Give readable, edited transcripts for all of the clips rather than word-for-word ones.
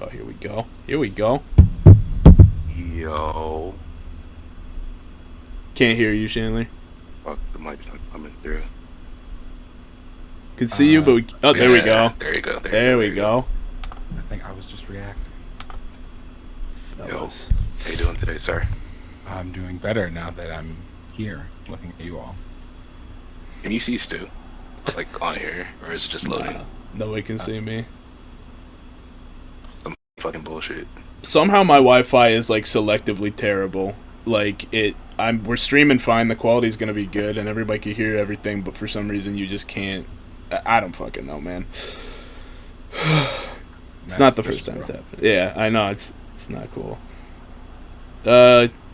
Oh, here we go. Here we go. Yo. Can't hear you, Chandler. Fuck, the mic's not coming through. Can see you, but there we go. There you go. There we go. I think I was just reacting. Yo. How you doing today, sir? I'm doing better now that I'm here looking at you all. Can you see Stu? Like on here, or is it just loading? Nobody can see me. Some fucking bullshit. Somehow my Wi-Fi is like selectively terrible. Like we're streaming fine, the quality's gonna be good, and everybody can hear everything, but for some reason you just can't. I don't fucking know, man. It's not the first time it's happened. Yeah, I know, it's not cool.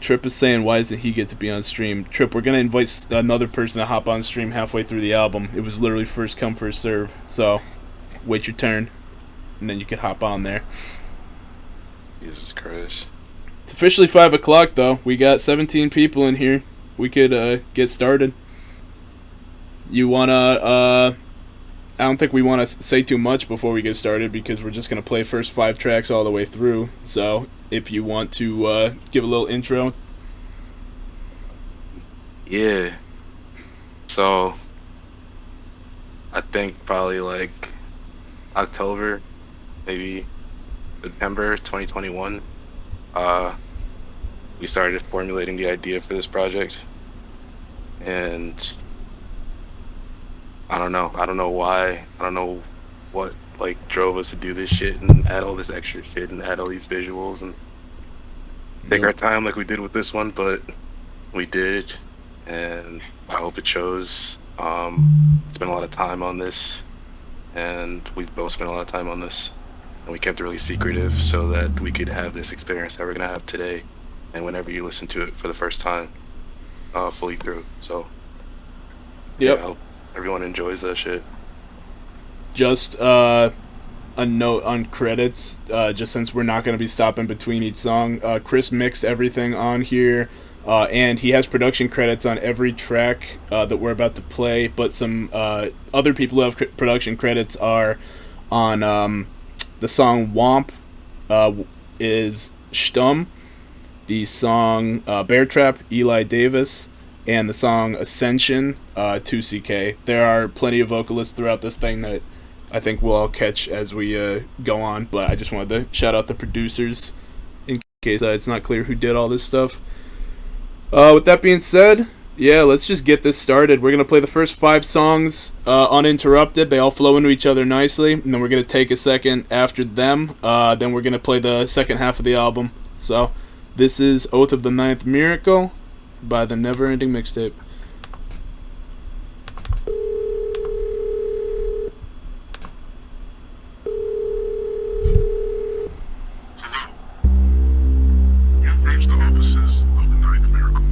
Trip is saying, why doesn't he get to be on stream? Trip, we're gonna invite another person to hop on stream halfway through the album. It was literally first come, first serve. So, wait your turn, and then you can hop on there. Jesus Christ. It's officially 5 o'clock, though. We got 17 people in here. We could get started. You wanna, I don't think we want to say too much before we get started because we're just going to play first 5 tracks all the way through. So, if you want to give a little intro. Yeah. So, I think probably like October, maybe September 2021, we started formulating the idea for this project. And I don't know why. I don't know what like drove us to do this shit and add all this extra shit and add all these visuals and take our time like we did with this one, but we did, and I hope it shows. Spent a lot of time on this, and we both spent a lot of time on this, and we kept it really secretive so that we could have this experience that we're gonna have today, and whenever you listen to it for the first time, fully through. So, Yep. yeah, I hope everyone enjoys that shit. Just a note on credits, just since we're not going to be stopping between each song. Chris mixed everything on here, and he has production credits on every track that we're about to play, but some other people who have production credits are on the song Womp is Stum, the song Bear Trap, Eli Davis, and the song Ascension, 2CK. There are plenty of vocalists throughout this thing that I think we'll all catch as we go on, but I just wanted to shout out the producers in case it's not clear who did all this stuff. With that being said, yeah, let's just get this started. We're going to play the first 5 songs uninterrupted. They all flow into each other nicely, and then we're going to take a second after them. Then we're going to play the second half of the album. So, this is Oath of the Ninth Miracle by the Neverending Mixtape. Hello. You've reached the offices of the Ninth Miracle.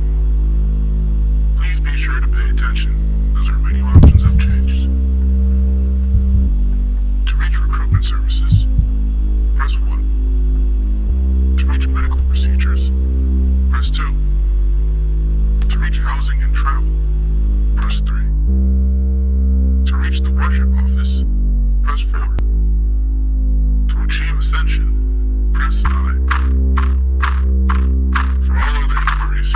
Please be sure to pay attention, as our menu options have changed. To reach recruitment services, press 1. To reach medical procedures, press 2. To reach housing and travel, press 3. To reach the worship office, press 4. To achieve ascension, press 5. For all other inquiries,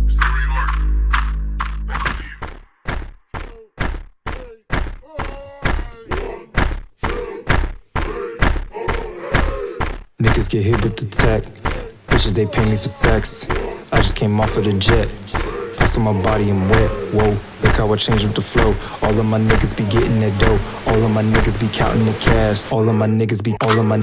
stay where you are. Welcome to you. Niggas get hit with the tech. Bitches, they pay me for sex. I just came off of the jet. Ice on my body, I'm wet. Whoa, look how I changed up the flow. All of my niggas be getting that dough. All of my niggas be counting the cash. All of my niggas be, all of my.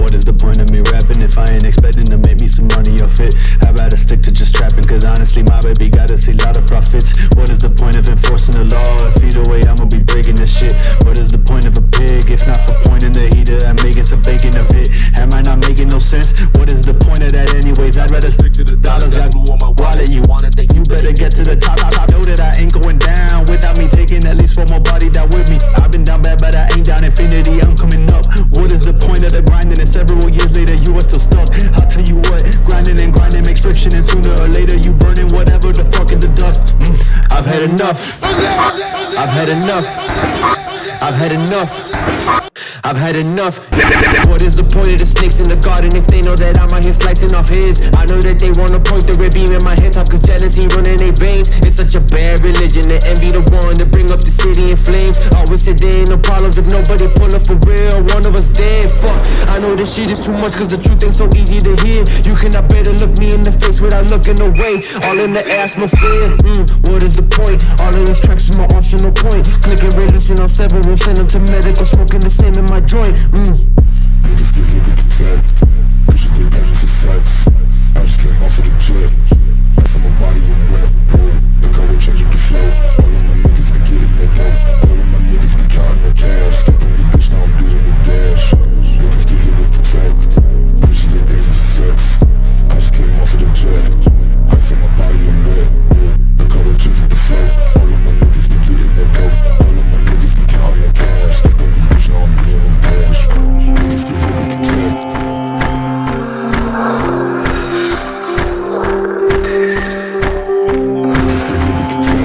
What is the point of me rapping if I ain't expecting to make me some money off it? How about I stick to just trapping? Cause honestly, my baby gotta see a lot of profits. What is the point of enforcing the law? If either way, I'ma be breaking this shit. What is the point of a pig if not for pointing the heater and making some bacon of it? Am I not making no sense? What is the point of that anyways? I'd rather stick to the dollars. Got glue on my wallet. You want it, then you better get to the top. I know that I ain't going down without me taking at least one more body down with me. I've been down bad, but I ain't down infinity. I'm coming up. What is the point of the grinding? And several years later, you are still stuck. I'll tell you what, grinding and grinding makes friction, and sooner or later, you burning whatever the fuck in the dust. I've had enough. I've had enough. I've had enough. I've had enough. What is the point of the snakes in the garden if they know that I'm out here slicing off heads? I know that they wanna point the red beam in my head top cause jealousy running their veins. It's such a bad religion to envy the one to bring up the city in flames. Always said there ain't no problems if nobody pulling for real. One of us dead, fuck. I know this shit is too much cause the truth ain't so easy to hear. You cannot better look me in the face without looking away. All in the atmosphere, what is the point? All of these tracks is my optional point. Clicking, releasing on several, send them to medical, smoking the same in my joint. Niggas get hit with the tech. Bitches get paid for sex. I just came off of the jet. Ice on my body and wet. Look how we change up the flow. All of my niggas be getting that dope. All of my niggas be counting that cash. Skipping the bitch, now I'm doing the dash. Niggas get hit with the tech. Bitches get paid for sex. I just came off of the jet. Ice on my body and wet. Look how we change up the flow. All of my niggas be getting that dope. All of my niggas be counting that cash. Skipping the bitch, now I'm doing the dash. Niggas get hit with the tech. Niggas get hit with the tech.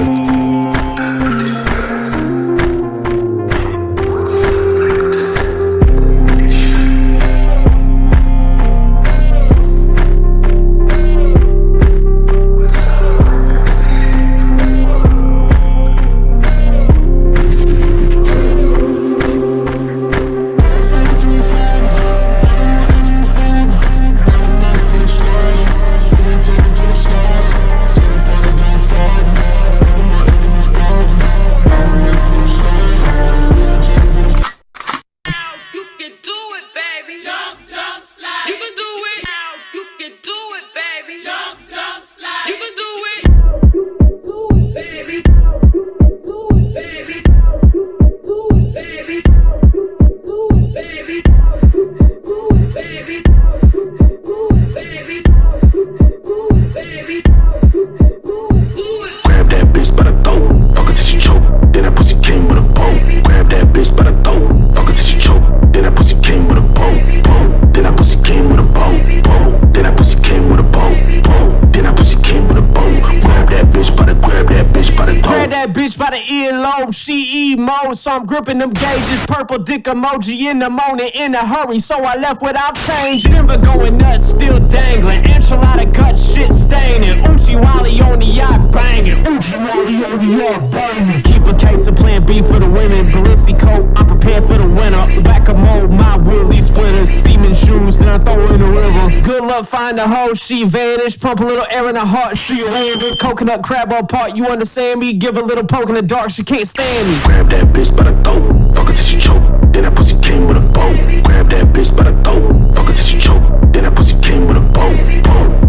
She emo, so I'm gripping them gauges. Purple dick emoji in the morning in a hurry, so I left without change. Denver going nuts, still dangling. Enchilada gut shit staining. Uchi Wally on the yacht banging. Uchi Wally on the yacht banging. Keep a case of plan B for the women. Balenci coat, I'm prepared for the winter. Back of mold, my Willie splitters. Semen shoes, then I throw her in the river. Good luck find the hoe, she vanished. Pump a little air in her heart, she landed. Coconut crab apart, you understand me? Give a little poke in the dark, she can't stand me. Grab that bitch by the throat, fuck her till she choke. Then that pussy came with a bow. Grab that bitch by the throat, fuck her till she choke. Then that pussy came with a bow.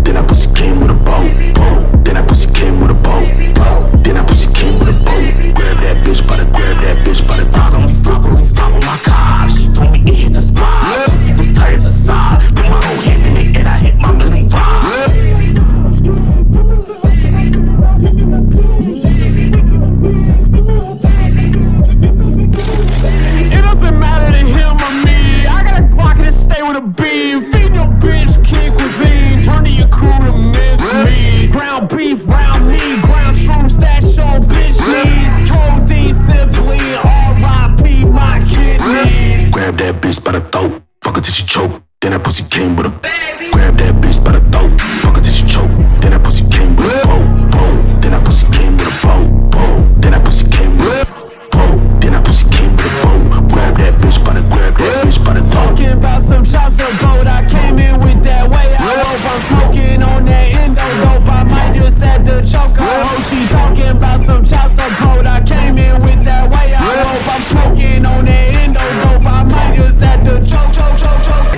Then that pussy came with a bow. Then that pussy came with a bow. Then that pussy came with a bow. Grab that bitch by the stop on my car. She told me it hit the spot. Pussy was tight as a sock. Put my whole hand in it and I hit my middle rock. It doesn't matter to him or me. I got a Glock and stay with a beam. Feed your bitch king cuisine. Turn to your crew to miss me. Ground beef round me. Ground shrooms that show bitch needs. Codeine simply. R.I.P. my kidneys. Grab that bitch by the throat, fuck her till she choke. Then that pussy came with a baby. Grab that bitch by the throat, fuck her till she choke. Then that pussy came with a bow. Then that pussy came with a bow. Then that pussy came with a bow. Then that pussy came with a bow. Grab that bitch by the throat. Talking about some shots of gold. I came in with that way. I hope I'm smoking on that endo dope. I might just have to choke. I hope she talking about some shots of gold. I came in with that way. I hope I'm smoking on that endo dope. I might just have to choke.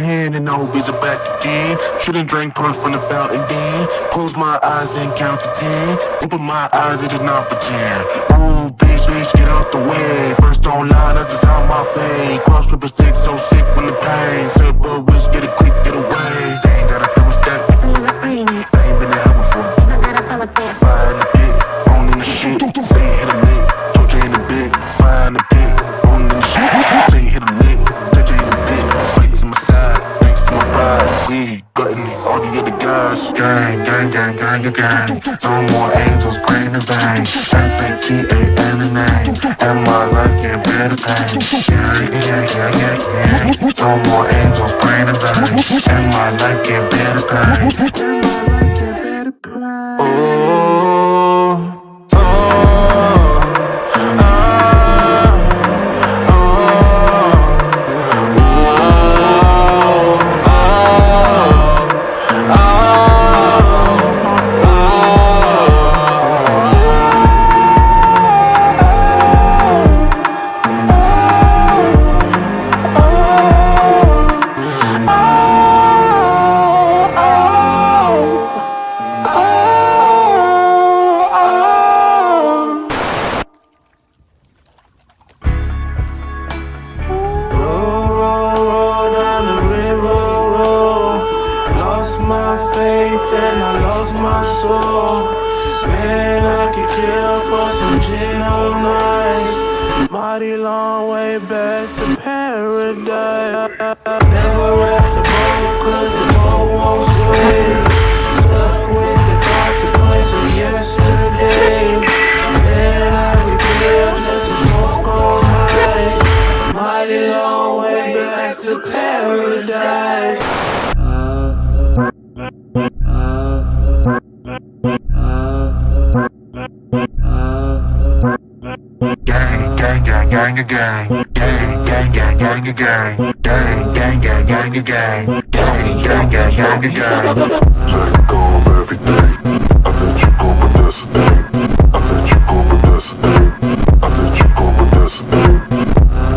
And no bitch are back again. Shouldn't drink punch from the fountain then. Close my eyes and count to 10. Open my eyes and just not pretend. Ooh, bitch, get out the way. First on line, I just out my face. Cross flipper stick, so sick from the pain. Silver wrist, get it quick, get away. They ain't got a thermostat. They ain't been in hell before. Fire in the pit, on in the shit. Say hit a lick, torture in the bit. Fire in the pit, on in the shit. Say hit a lick, torture in the bit. Spikes in my side, thanks to my pride. We gutting it, all the other guys. paradise. Gang, gang, gang, gang, gang. No more angels praying in vain. SATA the name, and my life can't bear the pain. Yeah, yeah, yeah, yeah, yeah. No more angels praying in vain, and my life can't bear the pain. And my life can't bear the pain. Oh, mighty long way back to paradise. Never rock the boat, cause the boat won't swim. Stuck with the consequence of yesterday. Man, I could kill just to smoke all night. Mighty long way back to paradise. Gang, gang, gang, gang, gang, gang, gang, gang, gang, gang, gang, gang, gang, gang, gang, gang, gang, gang, gang, gang. Let go of everything. I let you go, but that's the thing. I let you go, but that's the thing. I let you go, but that's the thing.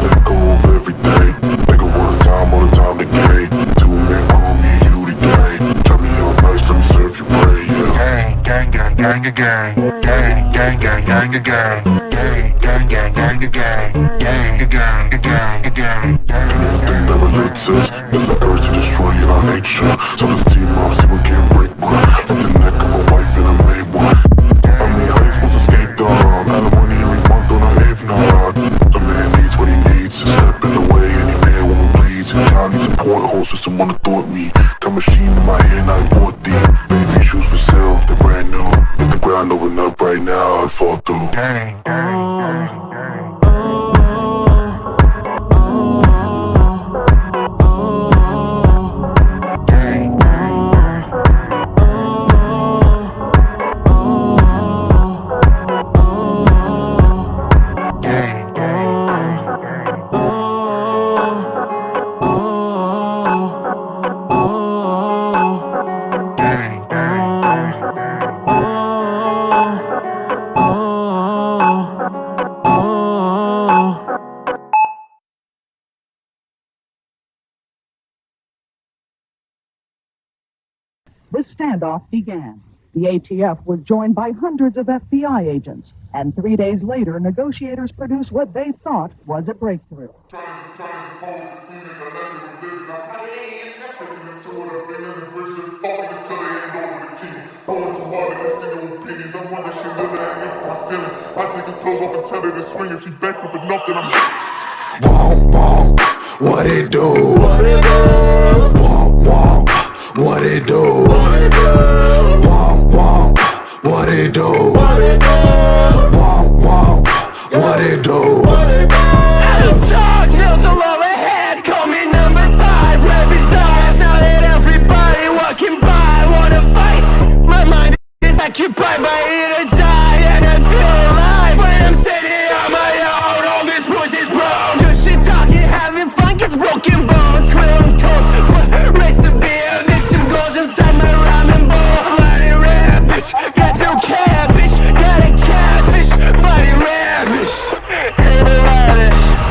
Let go of everything. Nigga, all the time today. 2 men call me you today. Tell me how nice, let me serve you pray, yeah. Gang, gang, gang, gang, gang, gang, gang, gang, gang, gang, gang. Gang, gang, gang, gang, gang, gang, gang, gang, gang, gang. Anything that relates us, there's an urge to destroy in our nature. So let's team up, see what can break one. Like the neck of a wife and a maid one. I mean, how you supposed to skate down? Out of money every month on a have-not. A man needs what he needs. Step in the way, any man won't bleed. Child needs a porthole, system wanna thwart me. Time machine in my hand, I bought thee. Baby shoes for sale, they're brand new. Hit the ground, open up right now, I'd fall through. Gang, gang. The standoff began. The ATF was joined by hundreds of FBI agents, and 3 days later, negotiators produced what they thought was a breakthrough. I take her clothes off and tell her to swing. If she back up enough, then I'm womp womp, what it do? Womp womp, what it do? Womp womp, what it do? Womp womp, what it do? I don't talk, nails all overhead. Call me number 5, rapid eyes. Now that everybody walking by wanna fight. My mind is occupied by inner die, and I feel alive when I'm sitting on my own. All this push is blown. Just shit talking, having fun gets broken bones. Square on toast, but raise the beer, mix some goals inside my ramen bowl. Bloody red, bitch, got no care, bitch, got a catfish, bloody red, bitch.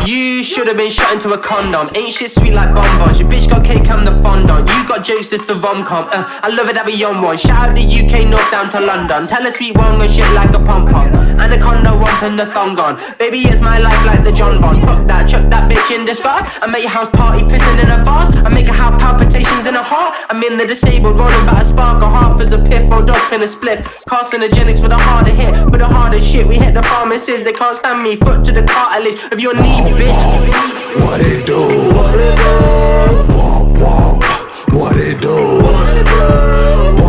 You should have been shot into a condom. Ain't shit sweet like bonbons. Your bitch got cake, I'm the fondant. You got jokes, this the rom-com. I love it that we on one. Shout out the UK North down to London. Tell a sweet one and shit like a pom-pom. Anaconda womp and the thong on. Baby, it's my life like the John Bond. Fuck that, chuck that bitch in discard. I make your house party pissing in a vase. I make her have palpitations in her heart. I'm in the disabled, rolling about a spark. A half as a piff, rolled up in a split. Carcinogenics with a harder hit. With the hardest shit, we hit the pharmacists. They can't stand me, foot to the cartilage of your knee, bitch. What it do? Womp womp, what it do? Womp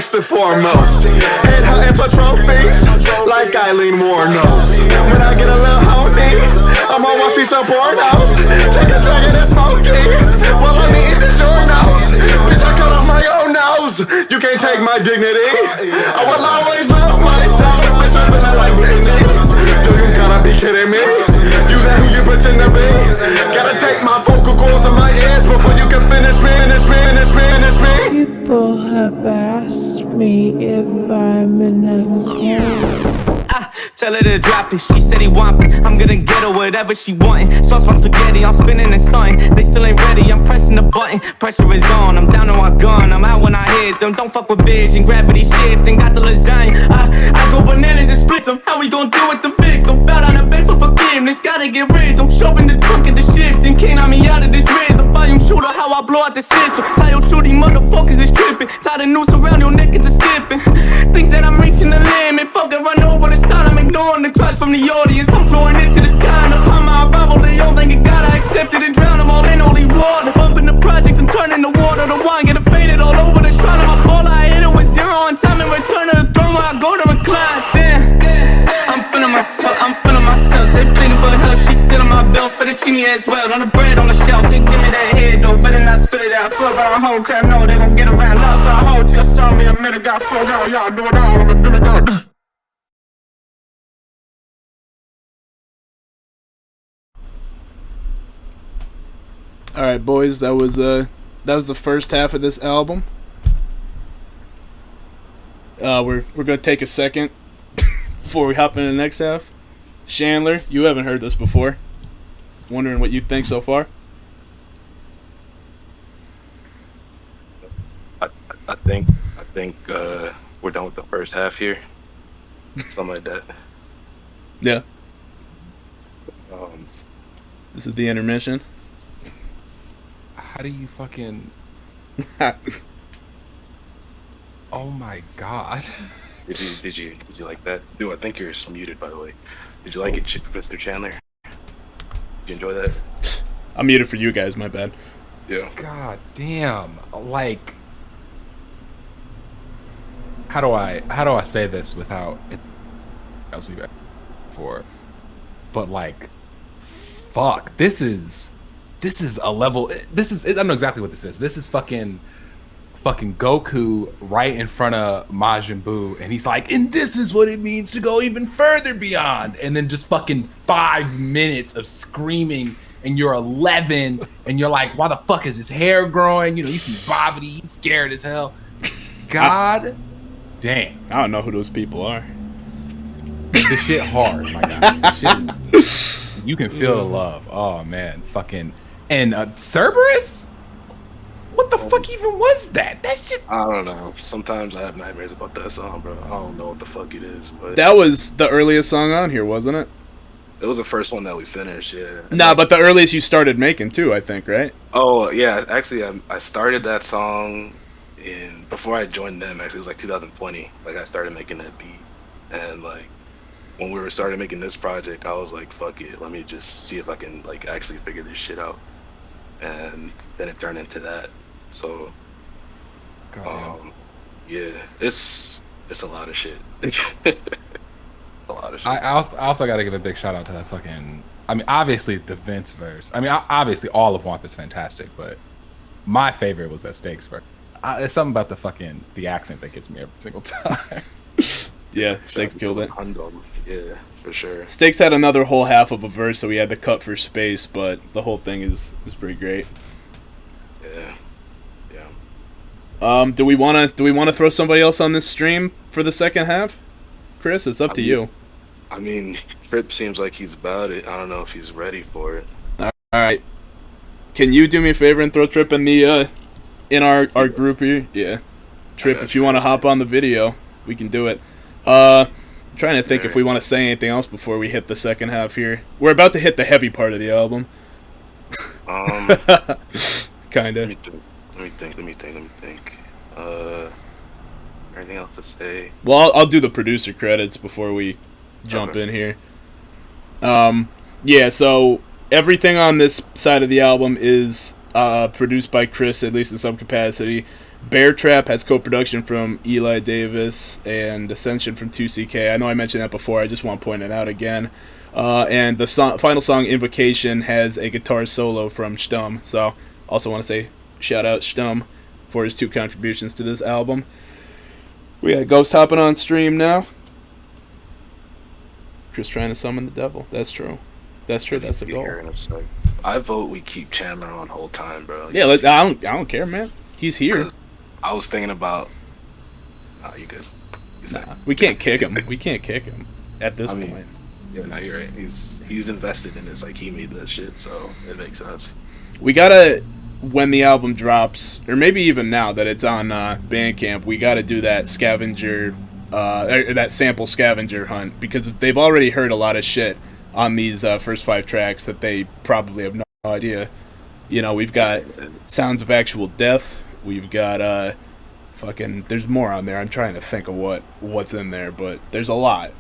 first and foremost. Head hunting for trophies, like Eileen Moore knows. When I get a little horny, I'm on Wall Street some pornos. Take a drag of that smoky, while I'm eating the short nose. Bitch, I cut off my own nose. You can't take my dignity. I will always love myself. Bitch, I'm feeling like Whitney. Do you gotta be kidding me? You know who you pretend to be? Gotta take my vocal cords in my ears before you can finish me. People have asked me if I'm in a Tell her to drop it, she said he want it. I'm gonna get her whatever she wantin'. Sauce my spaghetti, I'm spinning and stunting. They still ain't ready, I'm pressing the button. Pressure is on, I'm down on my gun. I'm out when I hit them, don't fuck with vision. Gravity shifting, got the lasagna. I go bananas and split them. How we gon' deal with the victim? Bout on the bed for forgiveness, gotta get rid of them. Shoving the trunk at the shifting, can't knock me out of this rhythm. Volume shooter, how I blow out the system. Tell your shooting motherfuckers is tripping. Tie the noose around your neck and skipping. Think that I'm reaching the limit, fucking run over the sign. I'm ignoring the cries from the audience. I'm flowing into the sky, and upon my arrival, they all think it God. I accept it and drown them all in holy water. Bumping the project and turning the water. The wine getting faded all over the shrine of my ball. I hit it with zero on time and return to the throne where I go to recline. Damn, I'm feeling myself. They pleading for help, she's still on my belt. Fettuccine as well, on the bread on the shelf. She give me that head though, better not spit it out. Fuck on a hoe, cause I know they gon' get around. Lost our hoe till saw me a minute, got fuck out. Y'all do it all, I'm a demigod. All right, boys, that was the first half of this album. We're gonna take a second before we hop into the next half. Chandler, you haven't heard this before. Wondering what you think so far? I think we're done with the first half here. Something like that. Yeah. This is the intermission. How do you fucking... Oh my god. Did you like that? Dude, I think you're muted, by the way. Did you like it, Mr. Chandler? Did you enjoy that? I'm muted for you guys, my bad. Yeah. God damn. Like, how do I say this without it else be back for? But like, fuck, this is a level. I know exactly what this is. This is fucking Goku right in front of Majin Buu, and he's like, and this is what it means to go even further beyond. And then just fucking 5 minutes of screaming, and you're 11, and you're like, why the fuck is his hair growing? You know, you see Bobbity, he's scared as hell. God damn. I don't know who those people are. This shit hard, my guy. This shit, you can feel the love. Oh man, fucking. And Cerberus? What the fuck even was that? That shit. I don't know. Sometimes I have nightmares about that song, bro. I don't know what the fuck it is, but That was the earliest song on here, wasn't it? it was the first one that we finished. Yeah. Nah, but the earliest you started making too, I think, right? Oh yeah, actually, I started that song before I joined them. Actually, it was like 2020. Like I started making that beat, and like when we started making this project, I was like, fuck it, let me just see if I can like actually figure this shit out, and then it turned into that. So, yeah, it's a lot of shit. A lot of shit. I also got to give a big shout out to that fucking. I mean, obviously the Vince verse. I mean, obviously all of Womp is fantastic, but my favorite was that Stakes verse. It's something about the accent that gets me every single time. Yeah, Stakes killed it. Yeah, for sure. Stakes had another whole half of a verse, so we had to cut for space, but the whole thing is pretty great. Yeah. Do we wanna throw somebody else on this stream for the second half? Chris, it's up to you. I mean, Trip seems like he's about it. I don't know if he's ready for it. All right. Can you do me a favor and throw Trip in the in our group here? Yeah. Trip, if you want to hop on the video, we can do it. I'm trying to think if we want to say anything else before we hit the second half here. We're about to hit the heavy part of the album. Kinda. Let me think. Anything else to say? Well, I'll do the producer credits before we jump in here. Yeah, so everything on this side of the album is produced by Chris, at least in some capacity. Bear Trap has co-production from Eli Davis and Ascension from 2CK. I know I mentioned that before. I just want to point it out again. And the final song, Invocation, has a guitar solo from Stum. So also want to say shout out Stum for his 2 contributions to this album. We got Ghost hopping on stream now. Chris trying to summon the devil. That's true. That's true. That's the goal. I vote we keep Chandler on whole time, bro. Yeah, I don't care, man. He's here. I was thinking about. Oh, you good? Nah, we can't kick him. We can't kick him at this point. Yeah, no, you're right. He's invested in this. Like, he made that shit, so it makes sense. We gotta, when the album drops, or maybe even now that it's on Bandcamp, we gotta do that scavenger, or that sample scavenger hunt, because they've already heard a lot of shit on these first 5 tracks that they probably have no idea. You know, we've got Sounds of Actual Death. We've got there's more on there. I'm trying to think of what's in there, but there's a lot.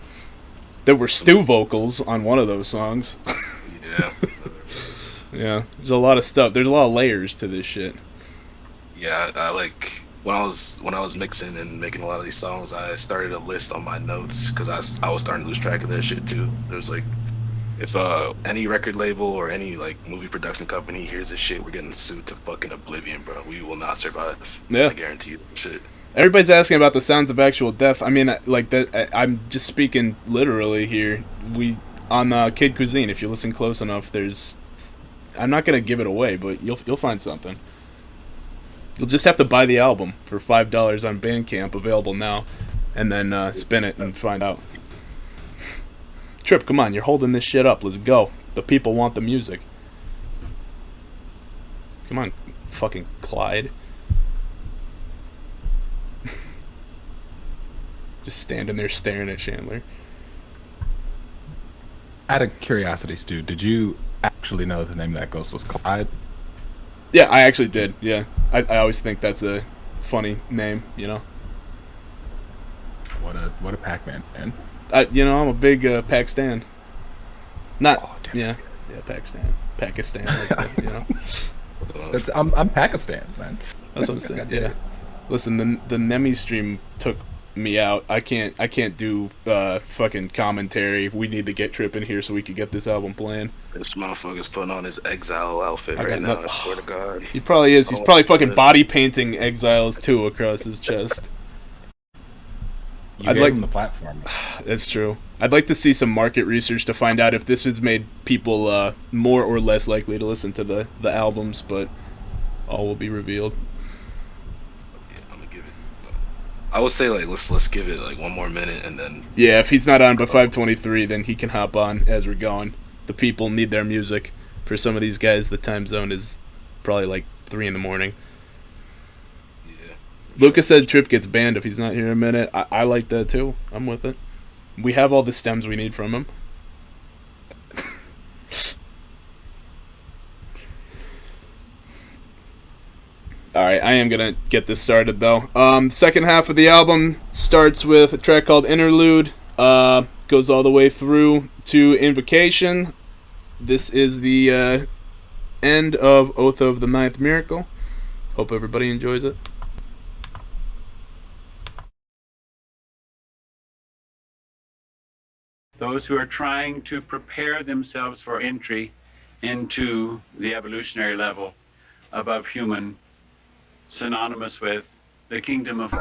There were Stu vocals on one of those songs. Yeah. Yeah, there's a lot of stuff. There's a lot of layers to this shit. Yeah, I like when I was mixing and making a lot of these songs, I started a list on my notes because I was starting to lose track of that shit too. There's like, if any record label or any like movie production company hears this shit, we're getting sued to fucking oblivion, bro. We will not survive. Yeah, I guarantee you that shit. Everybody's asking about the Sounds of Actual Death. I mean, like that. I'm just speaking literally here. We on Kid Cuisine. If you listen close enough, there's. I'm not gonna give it away, but you'll find something. You'll just have to buy the album for $5 on Bandcamp, available now, and then spin it and find out. Trip, come on, you're holding this shit up. Let's go. The people want the music. Come on, fucking Clyde. Just standing there staring at Chandler. Out of curiosity, Stu, did you actually know the name of that ghost was Clyde? Yeah, I actually did. Yeah, I always think that's a funny name. You know. What a Pac-Man fan. I'm a big Pac stan. Not. Oh, damn, yeah, Pakistan. Like that, you know. I'm Pakistan, man. That's what I'm saying. Yeah. Listen, the Nemi stream took me out. I can't do fucking commentary. We need to get Trip in here so we could get this album playing. This motherfucker's putting on his exile outfit right now. I swear to God. He probably is. He's probably fucking body painting Exiles 2 across his chest. I'd like him the platform. That's true. I'd like to see some market research to find out if this has made people more or less likely to listen to the albums, but all will be revealed. Yeah, I'm gonna give it. I would say like let's give it like one more minute and then. Yeah, if he's not on by 5:23, then he can hop on as we're going. The people need their music. For some of these guys, the time zone is probably like 3 in the morning. Lucas said Trip gets banned if he's not here in a minute. I like that too. I'm with it. We have all the stems we need from him. Alright, I am going to get this started though. Second half of the album starts with a track called Interlude. Goes all the way through to Invocation. This is the end of Oath of the Ninth Miracle. Hope everybody enjoys it. Those who are trying to prepare themselves for entry into the evolutionary level above human, synonymous with the kingdom of...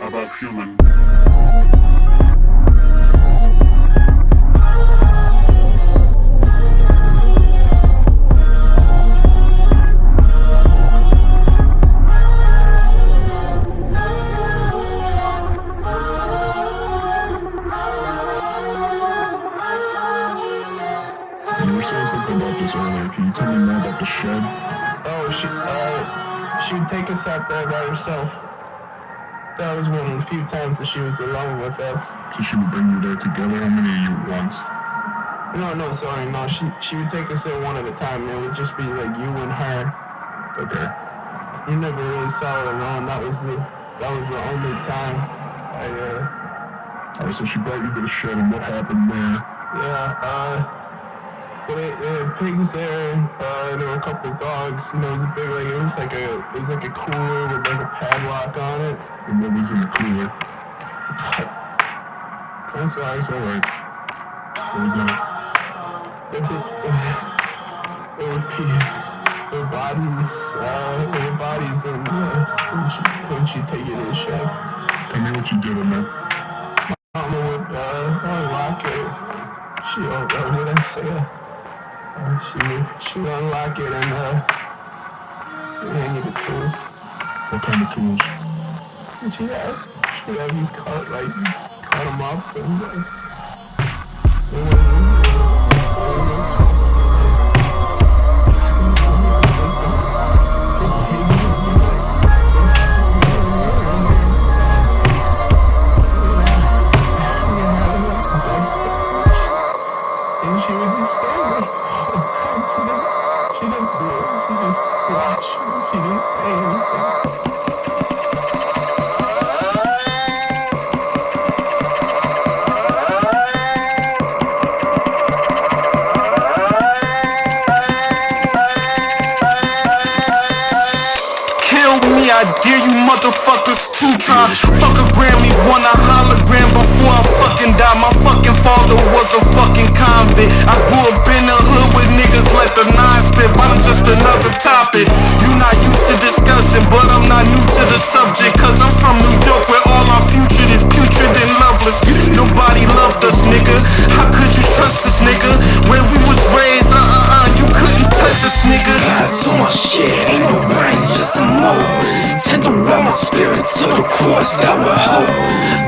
above human. You were saying something about this earlier. Can you tell me more about the shed? Oh, she would take us out there by herself. That was one of the few times that she was alone with us. So she would bring you there together? How many of you at once? No, sorry, no. She would take us there one at a time. It would just be like you and her. Okay. You never really saw her alone. That was the only time. Alright, so she brought you to the shed, and what happened there? They had pigs there, there were a couple of dogs, and there was a big, it was like a cooler with like a padlock on it. And what was in the cooler? I'm sorry. It's alright. What was in it? There were bodies, and when she take it in shed. Tell me what you did in there. Mama would unlock it. What did I say? She would unlock it and hand you the tools. What kind of tools? And she'd have you cut them up and I dare you motherfuckers to try. Fuck a Grammy, want a hologram before I fucking die. My fucking father was a fucking convict. I grew up in the hood with niggas like the nine spit, but I'm just another topic. You not used to discussing, but I'm not new to the subject. Cause I'm from New York where all our future is putrid and loveless. Nobody loved us, nigga. How could you trust us, nigga? When we was raised, you couldn't touch us, nigga. I told my shit, ain't no brain, just a mold. Tender around my spirit to the cross that will hold.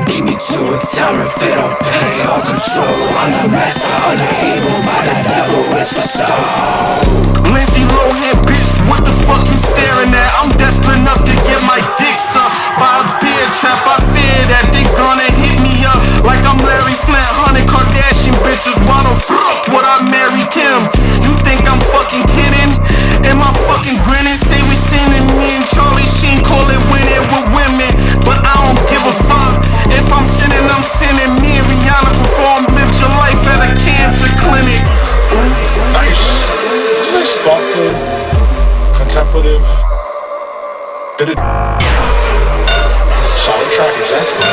Beat me to a tower, fed on pain, all control. I'm the master of the evil, by the devil is bestowed. Lindsay Lohan, bitch, what the fuck you staring at? I'm desperate enough to get my dick sucked by a beer trap. I fear that they gonna hit me up like I'm Larry Flint, 100 Kardashian bitches. Why the fuck would I marry Kim? You think I'm fucking kidding? Am I fucking grinning? Say we sinning, me and Charlie Sheen call it winning with women, but I don't give a fuck. If I'm sinning, I'm sinning. Me and Rihanna perform Live Your Life at a cancer clinic. Nice, thoughtful, contemplative, bit of solid track, exactly.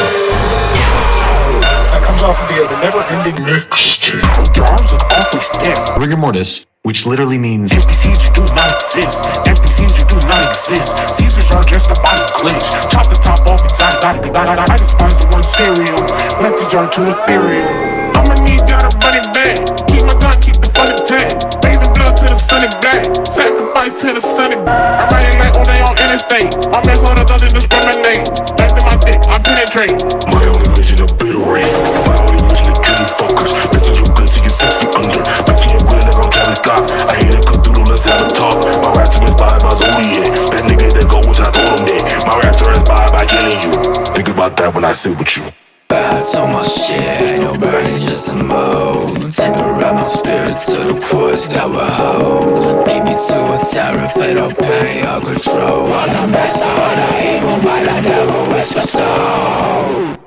That comes off of the Neverending Mixtape. Your arms look awfully stiff. Rigor mortis, which literally means NPCs you do not exist. NPCs you do not exist. Caesars are just a body glitch. Chop the top off exotic body. I despise the word cereal. Methods are too ethereal. I'ma need y'all to run it back. Keep my gun, keep the fun intact. Bathe the blood to the sun and back. Sacrifice to the sun and back. I'm riding like all day on interstate. My manslaughter doesn't discriminate. Back to my dick, I penetrate. My only mission to obliterate. My only mission to kill you fuckers. Listen, you good till you're 6 feet under. Making you good like I'm Travis Scott. I hate a Cthulhu, let's have a talk. My rap team is by Zodiac. That nigga that go, which I told him that. My rap turn is by killing you. Think about that when I sit with you. I told my shit, ain't no brain, just a mold. Tender around my spirit to the cross, that will hold. Beat me to a tower, fatal pain, all control. I'm the master of the evil, by the devil is bestowed.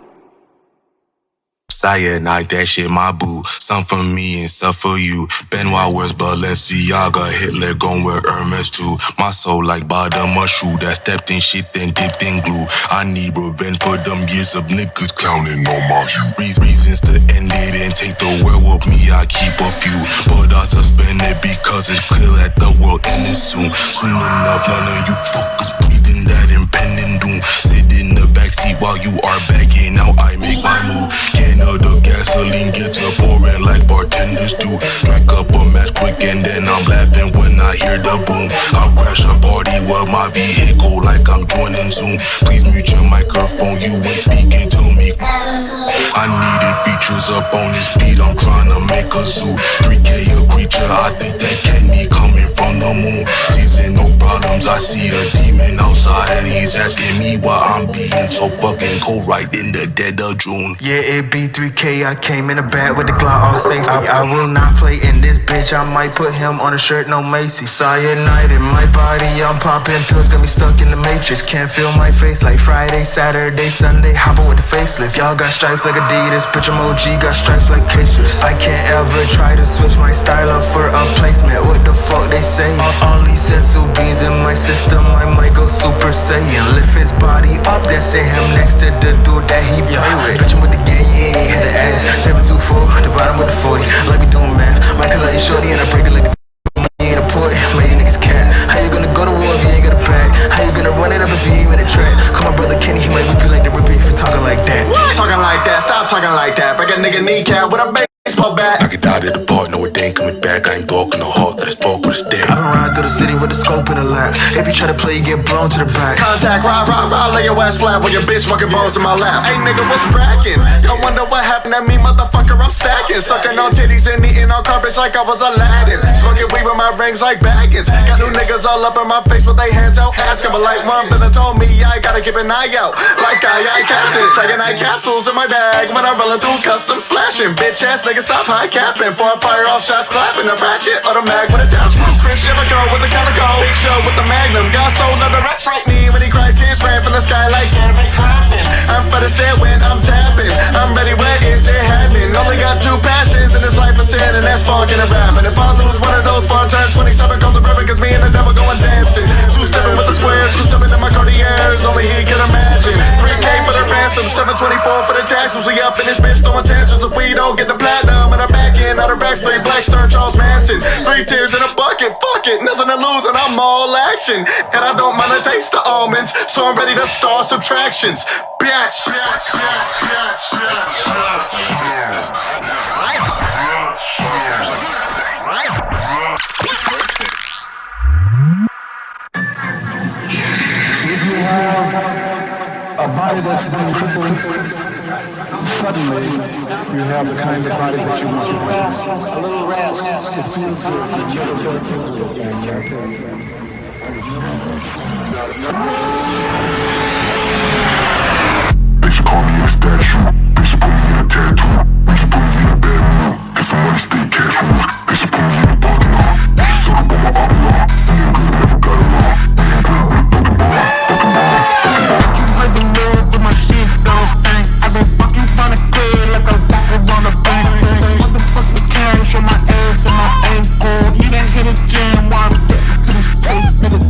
Cyanide, that shit my boo. Some for me and some for you. Benoit wears Balenciaga. Hitler gon' wear Hermes too. My soul like bottom of shoe that stepped in shit then dipped in glue. I need revenge for them years of niggas clowning on my hue. Reasons to end it and take the world with me, I keep a few. But I suspend it because it's clear that the world ending soon. Soon enough, none of you fuckers breathing that impending doom. Sit in the backseat while you are backing out, I make my move. The gasoline gets up pouring like bartenders do. Strike up a match quick and then I'm laughing when I hear the boom. I'll crash a party with my vehicle like I'm joining Zoom. Please mute your microphone, you ain't speaking to me. I need it feature creatures up on this beat, I'm trying to make a zoo. 3K a creature, I think that candy coming from the moon. Season no problems, I see a demon outside and he's asking me why I'm being so fucking cold right in the dead of June. Yeah, it be 3K, I came in the bag with the Glock all safety. I will not play in this bitch, I might put him on a shirt, no Macy. Cyanide in my body, I'm popping pills, got me stuck in the matrix. Can't feel my face like Friday, Saturday, Sunday, hopping with the facelift. Y'all got stripes like Adidas, bitch I'm OG, got stripes like K-Swiss. I can't ever try to switch my style up for a placement, what the fuck they say? All these sensu beans in my system, I might go Super Saiyan. Lift his body up, that's it, him next to the dude that he play with. Bitch I'm with the gang, yeah, had the ass, 724, divide him with the 40, like me doing math. Michael like shorty and I break it like the in a port, man, you niggas cat. How you gonna go to war if you ain't got a pack? How you gonna run it up if you ain't in a track? Call my brother Kenny, he might whip you like the Rippy if you talking like that. What? Talking like that, stop talking like that. Break a nigga kneecap with a baseball bat. I could die to the part, no it ain't coming back. I ain't talking the heart, that is talk with a stick. I done ride through the city with the scope in the lap. If you try to play, you get blown to the back. Contact, ride, lay your ass flat with your bitch fucking bones in my lap. Hey nigga, what's brackin'? Y'all wonder what happened to me, motherfucker, I'm stacking. Sucking on titties and eating on carpets like I was Aladdin. Smoking weed with my rings like baggins. Got new niggas all up in my face with they hands out. Asking, but like one Bella told me, I gotta keep an eye out. Like I captain, second night capsules in my bag. When I'm rolling through customs flashing. Bitch ass nigga, stop high capping. Before I fire off shots clapping. A ratchet or the mag with a attachment. Chris Jericho with the calico. Big show with the magnum. Got sold under rats like me when he cried kids ran from the sky like Gary Clapton. I'm for the shit when I'm tapping. I'm ready, when is it happening? Only got two passions in this life of sin, and that's fucking and rapping. If I lose one of those, for I turn 27, call the river, cause me and the devil going dancing. Two-stepping with the squares, two-stepping in my Cartiers, only he can imagine. 3K for the ransom, 724 for the taxes. We up in this bitch throwing tantrums. If we don't get the platinum, and I'm back in out of Rexley, Black Star, Charles Manson. 3 tears in a bucket, fuck it, nothing to lose, and I'm all action. And I don't mind the taste of almonds, so I'm ready to start subtractions. Bitch. If you have a body that's been crippled, suddenly you have the kind of body that you want to rest. A little rest. It feels They should call me in a statue. They should put me in a tattoo. They should put me in a bad mood. Get some money, stay cash rules. They should put me in a parking lot. They should set up on my Avalon. Me and good never got along. Me and good with a fucking bomb. You heard the Lord, but my shit don't stink. I've been fucking trying to clear like a doctor on a bank. Motherfucking cash on my ass and my ankle. You done hit a jam while I'm getting to this tape, nigga.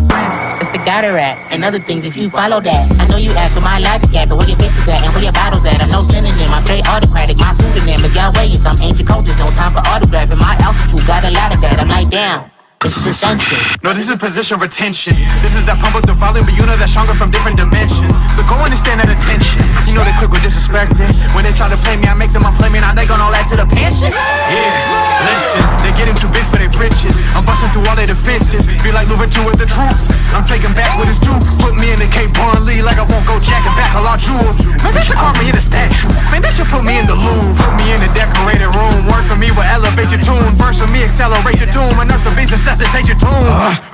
It's the gutter rap and other things if you follow that. I know you asked for my life cat, but where your bitches at and where your bottles at? I'm no synonym, I'm straight autocratic. My pseudonym is Yahweh and some ancient cultures. No time for autographing. My altitude got a lot of that. I'm like down. This is essential. No, this is position retention. This is that pump up the volume, but you know that's stronger from different dimensions. So go and stand at attention. You know they quick with disrespecting. When they try to play me, I make them unplay me. Now they gon' all add to the pension. Yeah, listen, they're getting too big for their britches. I'm busting through all their defenses. Be like moving to with the troops. I'm taking back what is due. Put me in the Cape Born Lee like I won't go jacking back a lot of jewels. Man, they should carve me in a statue. Man, they should put me in the Louvre. Put me in the decorated room. Work for me will elevate your tune. Verse for me accelerate your doom. Enough the beats necessitate your tune.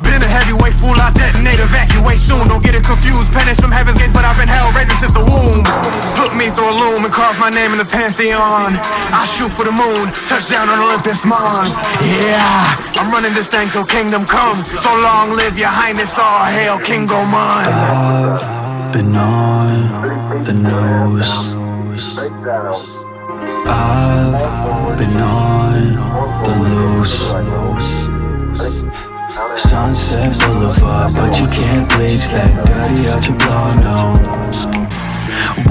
Been a heavyweight fool, I detonate, evacuate soon. Don't get it confused. Penance from heaven's gates, but I've been hell raising since the womb. Put me through a loom and carve my name in the pantheon. I shoot for the moon, touchdown on Olympus Mons. Yeah, I'm running this thing till kingdom comes. So long live your highness, all hail King Goman. I've been on the news. I've been on the loose. Sunset Boulevard, but you can't bleach that dirty out your blood, no.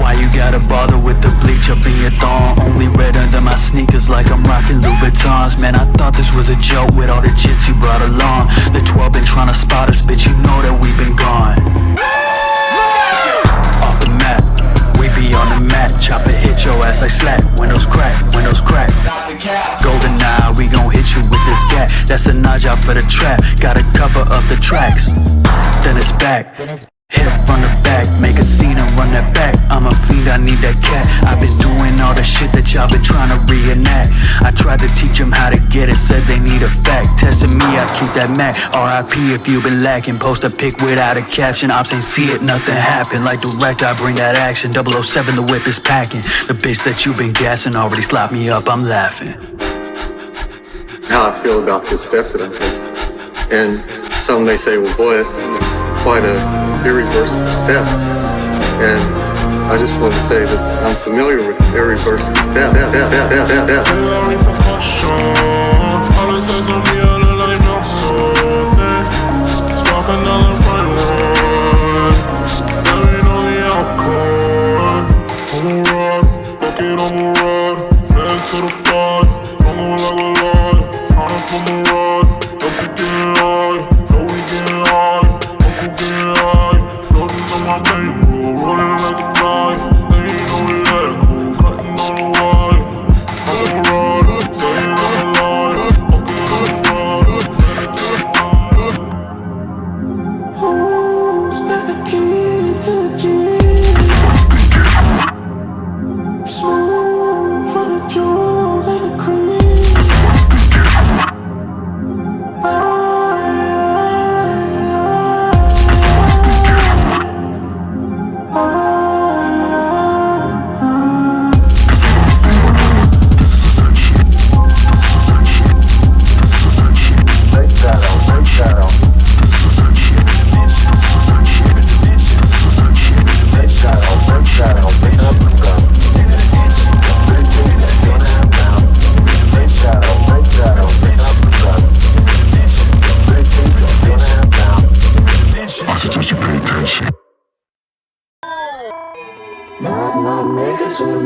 Why you gotta bother with the bleach up in your thong? Only red under my sneakers like I'm rocking Louboutins. Man, I thought this was a joke with all the jits you brought along. The 12 been trying to spot us, bitch, you know that we been gone. Off the map, we be on the mat. Chopper hit your ass like slap. Windows crack, windows crack. Golden eye, we gon' hit you with this gat. That's a nudge out for the trap. Gotta cover up the tracks. Then it's back. Hit it from the back, make a scene and run that back. I'm a fiend, I need that cat. I've been doing all the shit that speech I've been trying to reenact. I tried to teach them how to get it, said they need a fact. Testing me, I keep that Mac. R.I.P. if you been lacking. Post a pic without a caption. Ops ain't see it, nothing happened. Like direct, I bring that action. 007, the whip is packing. The bitch that you been gassing already slapped me up, I'm laughing. How I feel about this step that I'm taking. And some may say, well, boy, it's quite a irreversible step. And I just want to say that I'm familiar with irreversible step.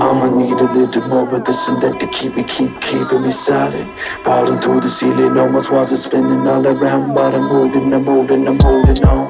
I'ma need a little more of this and that to keeping me solid. Falling through the ceiling, almost walls are spinning all around, but I'm holding on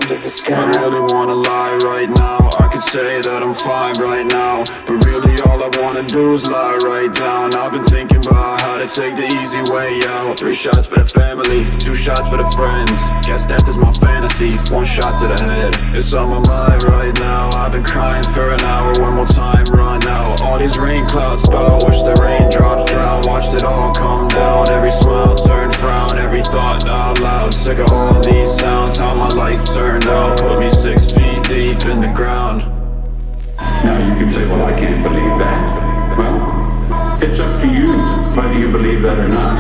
to the sky. I really wanna lie right now. I could say that I'm fine right now, but really all I wanna do is lie right down. I've been thinking about how to take the easy way out. 3 shots for the family, 2 shots for the friends. Guess death is my fantasy, 1 shot to the head. It's on my mind right now. I've been crying for an hour, 1 more time run out. All these rain clouds spout, watch the raindrops drown. Watched it all come down, every smile turned frown, every thought out loud. Sick of all these sounds, how my life turned out. Put me 6 feet deep in the ground. Now you can say, well, I can't believe that. Well, it's up to you whether you believe that or not.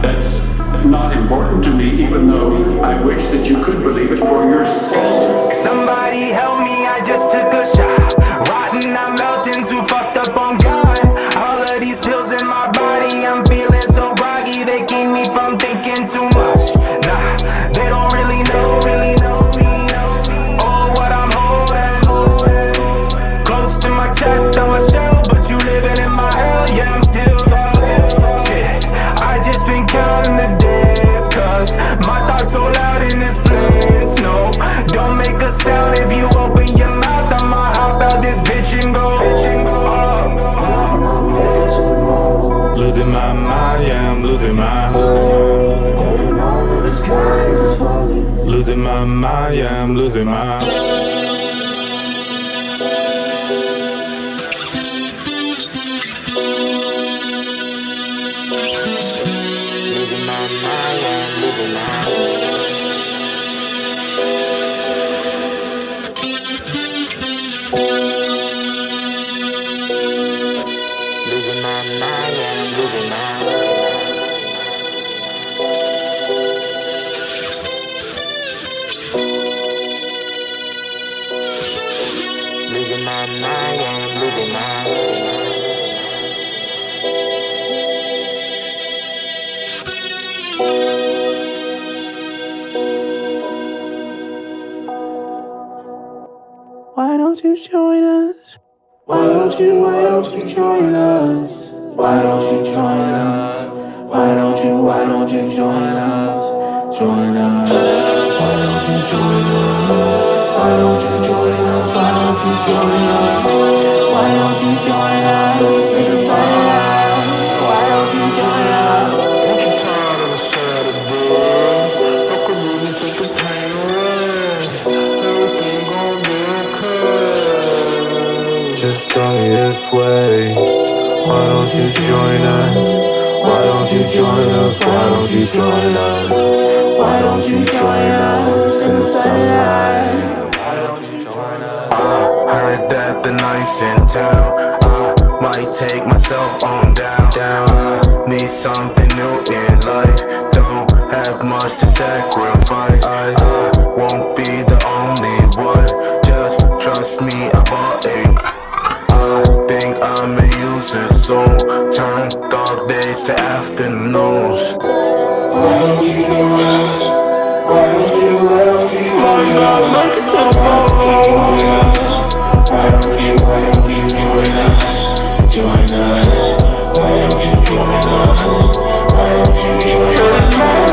That's not important to me, even though I wish that you could believe it for yourself. Somebody help me, I just took a shot. Rotten, I'm melting, too fucked up on God. All of these pills in my body, I'm feeling so groggy. They keep me from thinking too much. Nah, they don't really know me. Oh, what I'm holding. Close to my chest, I'm a shell, but you living in my hell. Yeah, I'm still lost. Shit, I just been counting the days, cause my thoughts so loud in this place. No, don't make a sound if you open your mouth. I'ma hop out this bitch and go. Losing my mind, yeah, I'm losing my The sky is falling. Losing my mind, yeah, I'm losing my Losing my mind, yeah, I'm losing my Losing my mind, yeah, I'm losing my Losing my mind, yeah, I'm losing my Why don't you join us? Why don't you join us? Why don't you join us? Why don't you join us? Join us. Why don't you join us? Why don't you join us? Why don't you join us? Why don't you join us? Sing a song. Why don't you join us? Don't you tired of the sad world? I could really take the pain away. Everything gon' be okay. Just draw me this way. Why don't you join us? Why don't you join us? Why don't you join us? Why don't you join us in the sunlight? I heard that the night's in town. I might take myself on down. I need something new in life. Don't have much to sacrifice. I won't be the only one. Just trust me, I bought it. I think I may use it soon. Turn dark days to afternoons. Why don't you join us? Why don't you make it to the ball? Why don't you join us? Join us. Why don't you join us? Why don't you join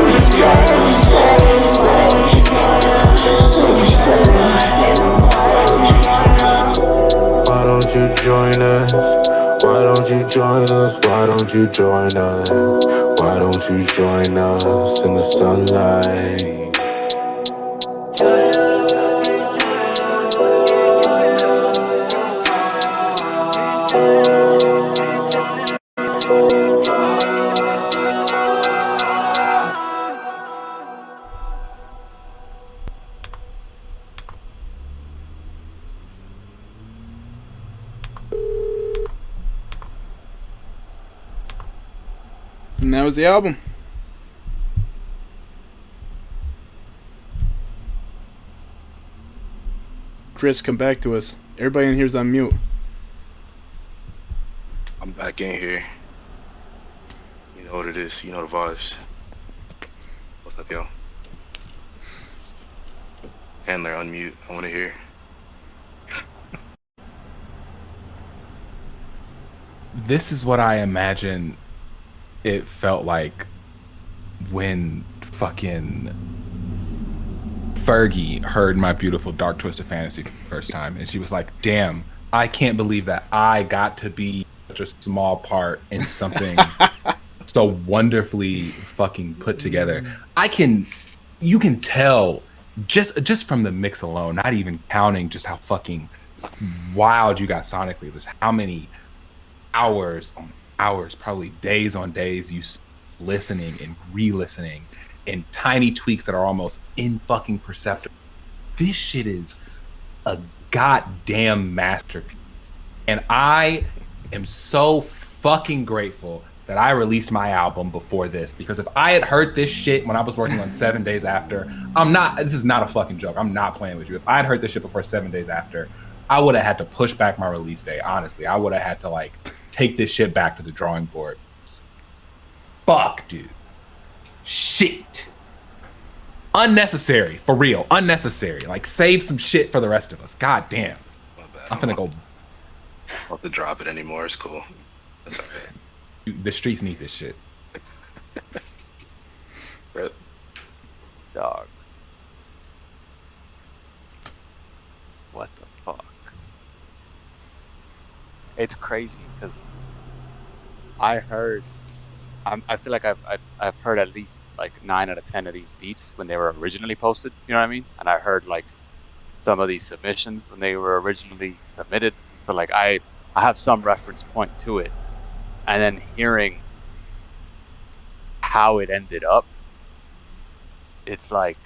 us? Why don't you join us? Why don't you join us? Why don't you join us? Why don't you join us? Why don't you join us in the sunlight? And that was the album. Chris, come back to us. Everybody in here's on mute. I'm back in here. You know what it is. You know the vibes. What's up, yo? Handler, unmute. I want to hear. This is what I imagine it felt like when fucking Fergie heard My Beautiful Dark Twisted Fantasy for the first time, and she was like, damn, I can't believe that I got to be such a small part in something so wonderfully fucking put together. You can tell just from the mix alone, not even counting just how fucking wild you got sonically, just how many hours on hours, probably days on days, you listening and re-listening and tiny tweaks that are almost fucking perceptible. This shit is a goddamn masterpiece. And I am so fucking grateful that I released my album before this, because if I had heard this shit when I was working on 7 Days After, this is not a fucking joke. I'm not playing with you. If I had heard this shit before 7 Days After, I would have had to push back my release date. Honestly, I would have had to like take this shit back to the drawing board. Fuck, dude. Shit. Unnecessary, for real. Unnecessary. Like, save some shit for the rest of us. God damn. I'm finna go. I don't have to drop it anymore. It's cool. That's okay. Dude, the streets need this shit. Dog. What the fuck? It's crazy because I feel like I've heard at least like 9 out of 10 of these beats when they were originally posted. You know what I mean? And I heard like some of these submissions when they were originally submitted. So like I have some reference point to it, and then hearing how it ended up, it's like,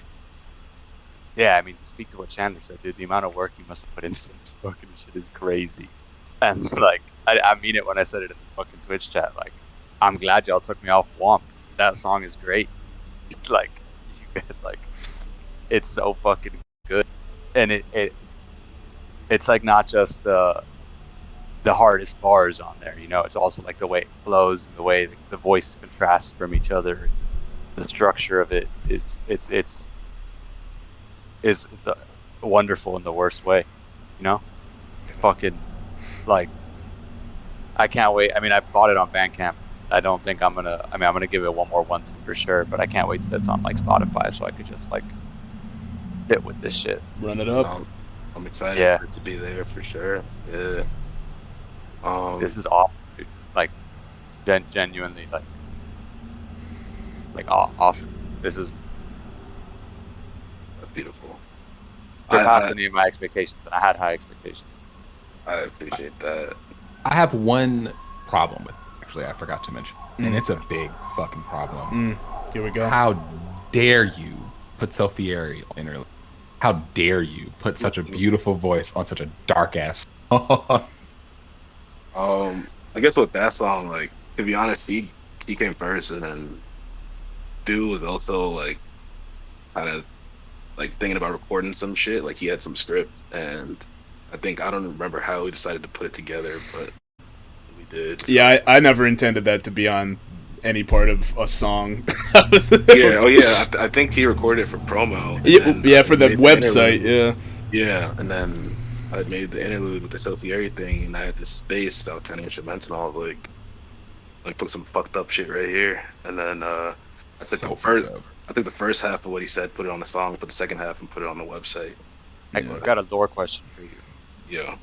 yeah, I mean, to speak to what Chandler said, dude, the amount of work you must have put into this fucking shit is crazy. And like, I mean it when I said it in the fucking Twitch chat. Like, I'm glad y'all took me off Womp. That song is great. Like, you get like, it's so fucking good, and it's like not just the hardest bars on there, you know. It's also like the way it flows and the way the voice contrasts from each other. The structure of it is wonderful in the worst way, you know. Fucking like, I can't wait. I mean, I bought it on Bandcamp. I don't think I'm gonna give it one more one for sure, but I can't wait till it's on like Spotify so I could just like sit with this shit. Run it up. I'm excited for it to be there for sure. Yeah. This is awesome, dude. Like, genuinely, like awesome. This is beautiful. Surpassed any of my expectations, and I had high expectations. I appreciate that. I have one problem with. Actually, I forgot to mention, and it's a big fucking problem. Here we go. How dare you put Sophieri in her? How dare you put such a beautiful voice on such a dark ass song? I guess with that song, like, to be honest, he came first, and then dude was also like kind of like thinking about recording some shit. Like he had some script, and I don't remember how we decided to put it together, but we did. So. Yeah, I never intended that to be on any part of a song. I think he recorded it for promo. For the website. Yeah, and then I made the interlude with the Sophieri thing, and I had this space that was kind of instrumental. I was like put some fucked up shit right here, and then I took the first half of what he said, put it on the song, put the second half and put it on the website. I got a lore question for you. Yeah.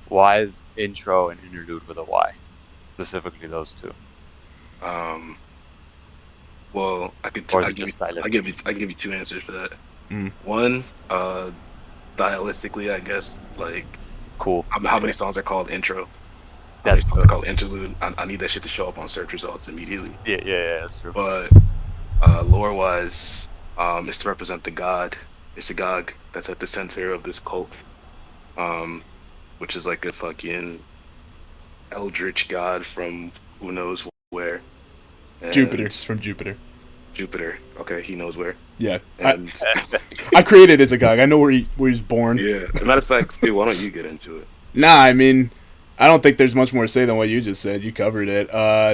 Why is intro and interlude with a Y? Specifically those two. Well, I give you two answers for that. One, stylistically, I guess, like, cool. How many songs are called intro? That's called interlude. I need that shit to show up on search results immediately. Yeah, that's true. But lore wise, it's to represent the god. It's the god that's at the center of this cult, which is like a fucking eldritch god from who knows where. And Jupiter. It's from Jupiter. Jupiter. Okay, he knows where. Yeah. And I created as a god. I know where he was born. Yeah. As a matter of fact, Stu, why don't you get into it? Nah, I mean, I don't think there's much more to say than what you just said. You covered it.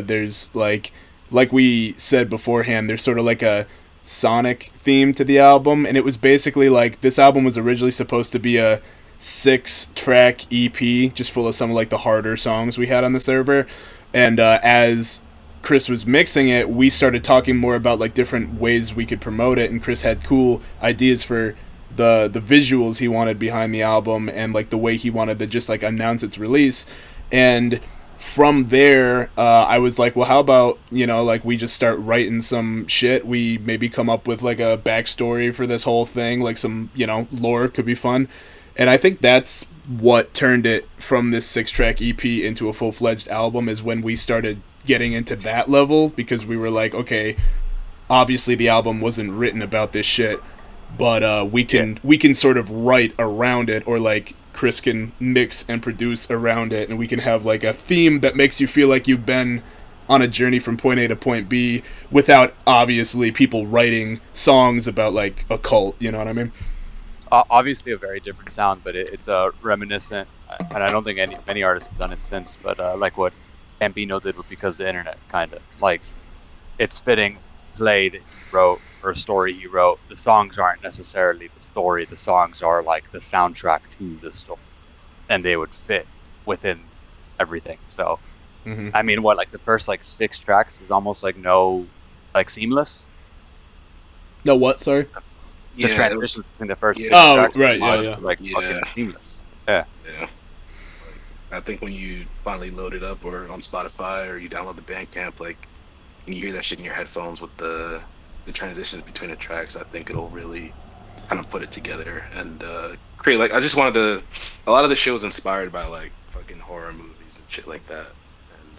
There's like we said beforehand, there's sort of like a sonic theme to the album, and it was basically like this album was originally supposed to be a 6-track EP, just full of some of like the harder songs we had on the server. And as Chris was mixing it, we started talking more about like different ways we could promote it, and Chris had cool ideas for the visuals he wanted behind the album and like the way he wanted to just like announce its release. And from there, I was like, well, how about, like we just start writing some shit. We maybe come up with like a backstory for this whole thing, like some, lore could be fun. And I think that's what turned it from this 6-track EP into a full-fledged album, is when we started getting into that level, because we were like, okay, obviously the album wasn't written about this shit, but we can sort of write around it, or like Chris can mix and produce around it, and we can have like a theme that makes you feel like you've been on a journey from point A to point B without obviously people writing songs about like a cult, you know what I mean? Obviously a very different sound, but it's reminiscent, and I don't think many artists have done it since, but like what Gambino did with Because the Internet, kind of. Like, it's fitting play that he wrote, or a story he wrote. The songs aren't necessarily the story, the songs are like the soundtrack to the story, and they would fit within everything. So, I mean, like the first like 6 tracks was almost like seamless. No, what? Sorry? The transitions between the first 6 tracks. Right, yeah. Fucking seamless. Yeah. I think when you finally load it up, or on Spotify, or you download the Bandcamp, like, and you hear that shit in your headphones with the transitions between the tracks, I think it'll really kind of put it together and create, like, I just wanted to, a lot of the show was inspired by like fucking horror movies and shit like that, and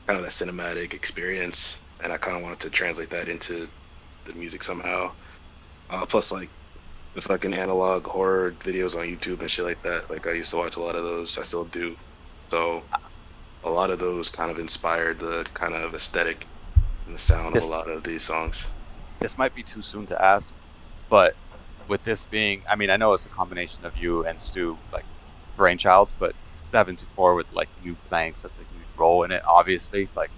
kind of that cinematic experience, and I kind of wanted to translate that into the music somehow. Plus, like, the fucking analog horror videos on YouTube and shit like that. Like, I used to watch a lot of those. I still do. So, a lot of those kind of inspired the kind of aesthetic and the sound of a lot of these songs. This might be too soon to ask, but with this being, I mean, I know it's a combination of you and Stu, like, brainchild, but 724 with, like, you playing such a huge role in it, obviously. Like,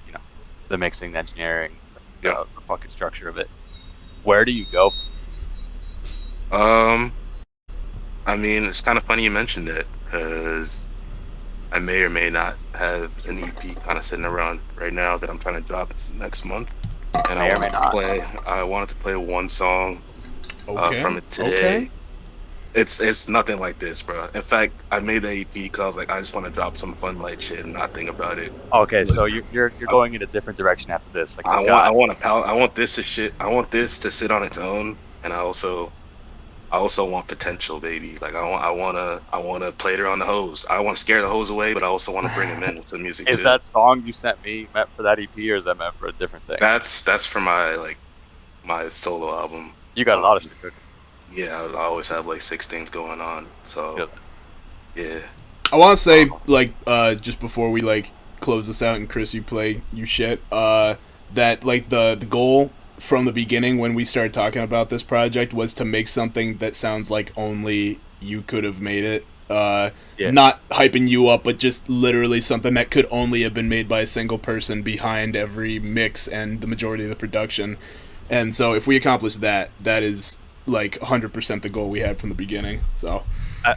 the mixing, the engineering, the fucking structure of it. Where do you go? I mean, it's kind of funny you mentioned it, because I may or may not have an EP kind of sitting around right now that I'm trying to drop next month, and I wanted to play one song from it today. It's nothing like this, bro. In fact, I made the EP because I was like, I just want to drop some fun light shit and not think about it. Okay, so you're going in a different direction after this. Like, I want this to sit on its own, and I I also want potential, baby. Like I wanna play her on the hose. I want to scare the hose away, but I also want to bring him in with the music Is too. that song you sent me meant for that EP, or is that meant for a different thing? That's for my solo album. You got a lot of shit cooking. Yeah, I always have like 6 things going on. So yeah. I want to say, like, just before we, like, close this out and Chris, you play you shit, that, like, the goal from the beginning when we started talking about this project was to make something that sounds like only you could have made it. Not hyping you up, but just literally something that could only have been made by a single person behind every mix and the majority of the production. And so if we accomplish that, that is, like, 100% the goal we had from the beginning, so...